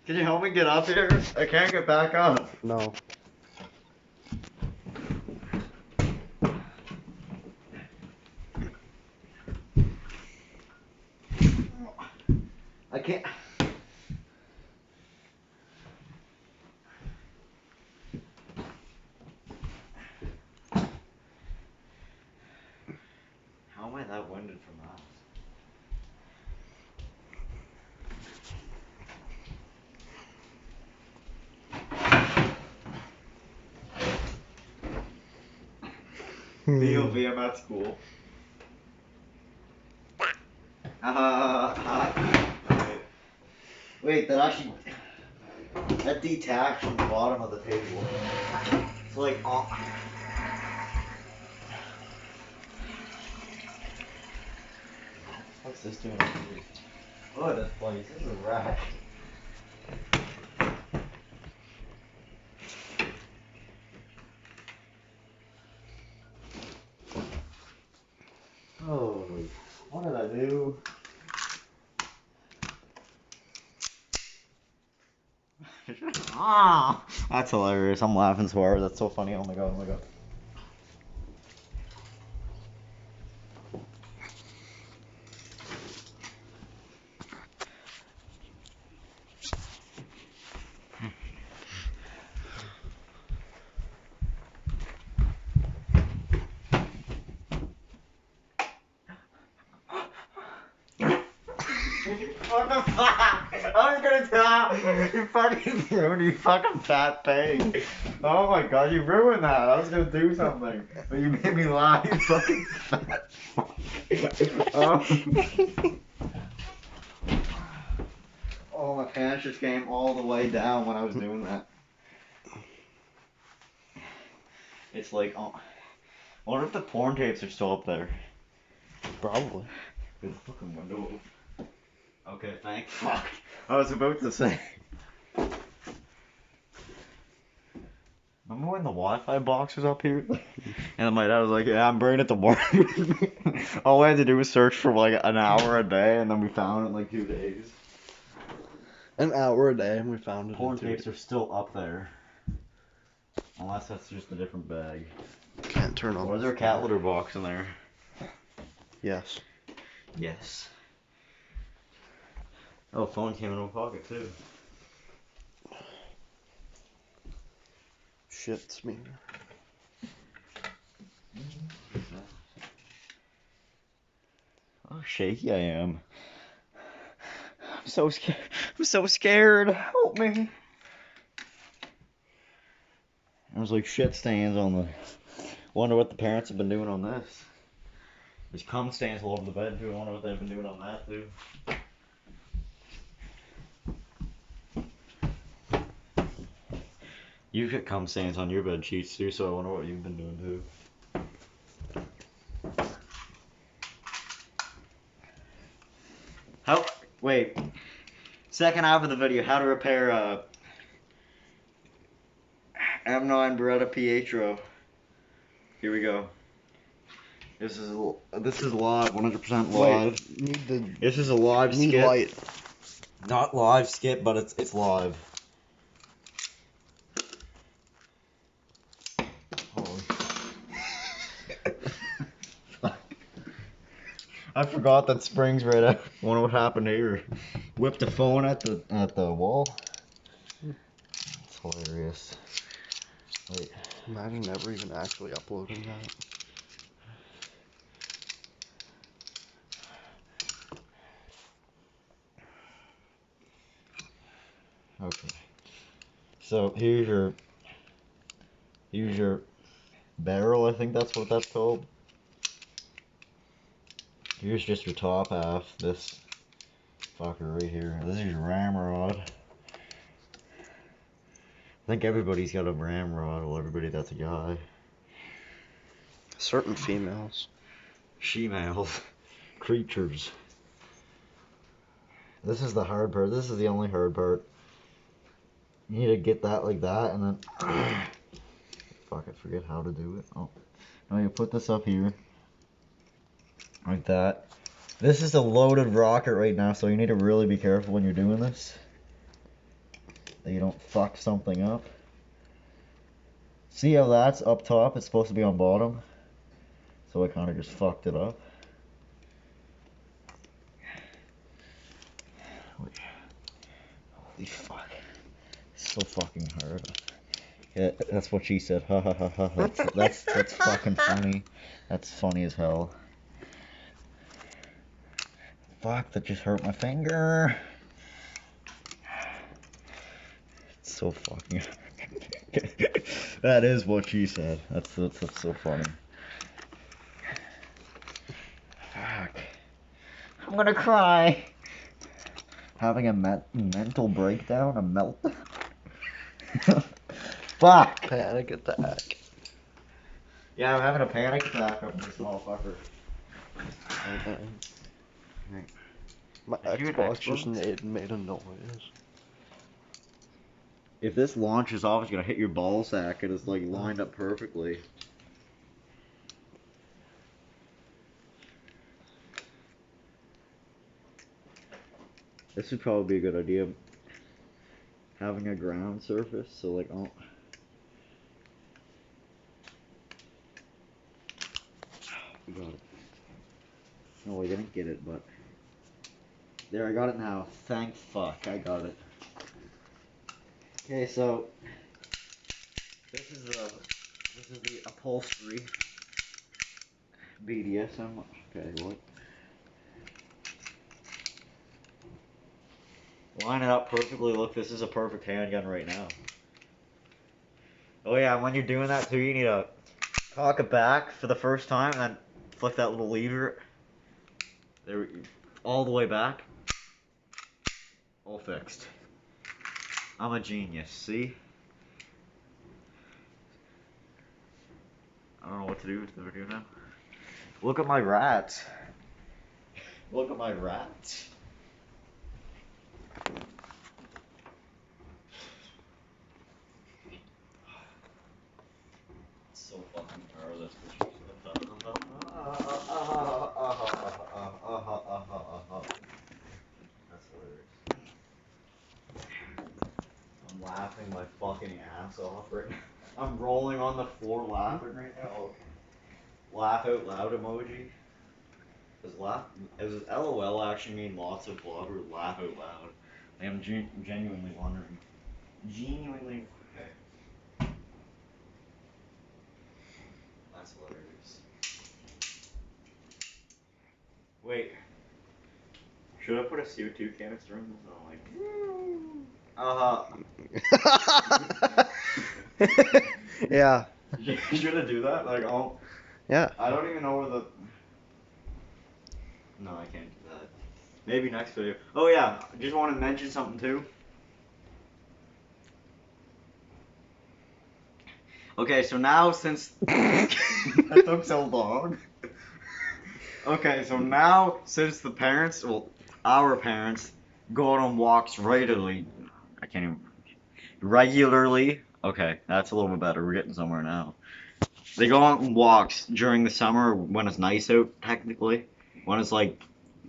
Can you help me get up here? I can't get back up. No. I can't. How am I that winded from that? B.O.B. I'm at school. Wait, that detached from the bottom of the table. It's like, what's this doing up here? Oh, this place, this is a wreck. Oh, what did I do? Ah, that's hilarious. I'm laughing so hard. That's so funny. Oh my god, oh my god. What the fuck? I was gonna tell you fucking ruined, you fucking fat thing. Oh my god, you ruined that. I was gonna do something, but you made me laugh, you fucking fat fuck. Oh, my pants just came all the way down when I was doing that. It's like, oh, I wonder if the porn tapes are still up there. Probably. There's a fucking window. Okay, thank fuck. I was about to say. Remember when the Wi-Fi box was up here? And then my dad was like, yeah, I'm bringing it to work. All we had to do was search for like an hour a day, and then we found it in like 2 days. An hour a day, and we found it. Porn tapes are still up there. Unless that's just a different bag. Can't turn on. Or is there a cat litter box in there? Yes. Yes. Oh, phone came in my pocket too. Shit's me. Oh, shaky I am. I'm so scared. I'm so scared. Help me. There's like shit stains on the. Wonder what the parents have been doing on this. There's cum stains all over the bed too. I wonder what they've been doing on that too. You've got cum stains on your bed sheets too, so I wonder what you've been doing too. Wait. Second half of the video, how to repair M9 Barreta Piatro. Here we go. This is live, 100% live. Wait, this is a live skip. Light. Not live skip, but it's live. Holy. I forgot that springs right out. Wonder what happened here. Whipped the phone at the wall. It's hilarious. Wait. Imagine never even actually uploading that. Okay. So here's your barrel, I think that's what that's called. Here's just your top half, this fucker right here. This is your ramrod. I think everybody's got a ramrod, well everybody that's a guy. Certain females. She-males. Creatures. This is the hard part, this is the only hard part. You need to get that like that and then... Fuck, I forget how to do it. Oh. Now you put this up here. Like that. This is a loaded rocket right now, so you need to really be careful when you're doing this. that you don't fuck something up. See how that's up top? It's supposed to be on bottom. So I kind of just fucked it up. Holy fuck. It's so fucking hard. Yeah, that's what she said. Ha ha ha ha. That's fucking funny. That's funny as hell. Fuck, that just hurt my finger. It's so fucking. That is what she said. That's so funny. Fuck. I'm gonna cry. Having a mental breakdown, a meltdown. Fuck. Panic attack. Yeah, I'm having a panic attack up this motherfucker. My Xbox just made a noise. If this launches off, it's gonna hit your ball sack and it's like lined up perfectly. This would probably be a good idea. Having a ground surface, so like, oh. We got it. No, we didn't get it, but. There, I got it now. Thank fuck, I got it. Okay, so. This is the upholstery. BDSM. Okay, what? Line it up perfectly. Look, this is a perfect handgun right now. Oh yeah, when you're doing that too, you need to cock it back for the first time and then flick that little lever. There, all the way back. All fixed. I'm a genius, see? I don't know what to do with the video now. Look at my rat. Look at my rat. So fucking powerless. That's hilarious. I'm laughing my fucking ass off right now. I'm rolling on the floor laughing right now. Laugh out loud emoji. Does LOL actually mean lots of love or laugh out loud? I am genuinely wondering. Genuinely. Okay. That's hilarious. Wait. Should I put a CO2 canister in this? Like, Yeah. Should I do that? Like, oh. Yeah. I don't even know where the. No, I can't do that. Maybe next video. Oh yeah, just want to mention something too. Okay, so now since that took so long. Okay, so now since the parents, well, our parents, go on walks regularly. I can't even. Regularly. Okay, that's a little bit better. We're getting somewhere now. They go on walks during the summer when it's nice out, technically. When it's like,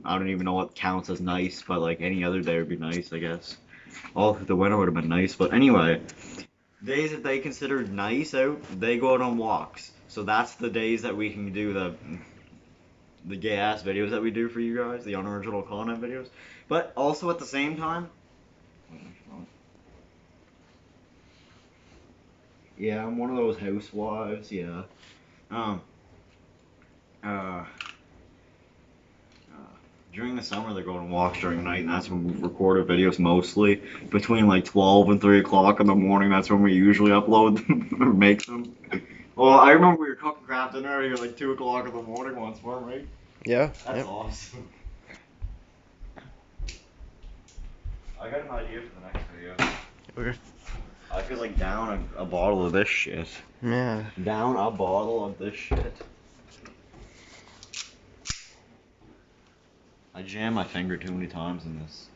I don't even know what counts as nice, but like any other day would be nice, I guess. All through the winter would have been nice, but anyway. Days that they consider nice out, they go out on walks. So that's the days that we can do the gay ass videos that we do for you guys, the unoriginal content videos. But also at the same time, yeah, I'm one of those housewives, yeah. During the summer, they're going on walks during the night, and that's when we record our videos mostly. Between like 12 and 3 o'clock in the morning, that's when we usually upload them or make them. Well, I remember we were cooking crap dinner at like 2 o'clock in the morning once, weren't we? Yeah. That's awesome. I got an idea for the next video. Okay. I could like down a bottle of this shit. Yeah. Down a bottle of this shit. I jammed my finger too many times in this.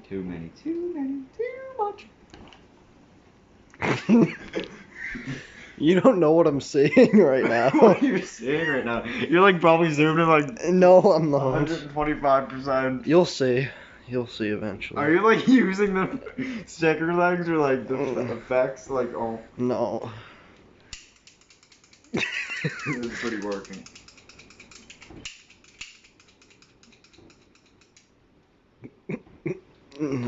Too much. You don't know what I'm seeing right now. What are you seeing right now? You're like probably zoomed in like No, I'm not. 125%. You'll see. You'll see eventually. Are you like using the sticker legs or like the effects? Like, oh. No. It's pretty working.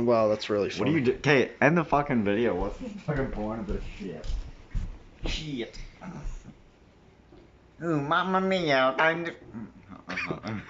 Wow, that's really funny. What do you do? Okay, end the fucking video. What's the fucking point of this shit? Shit. Ooh, mamma mia, time to...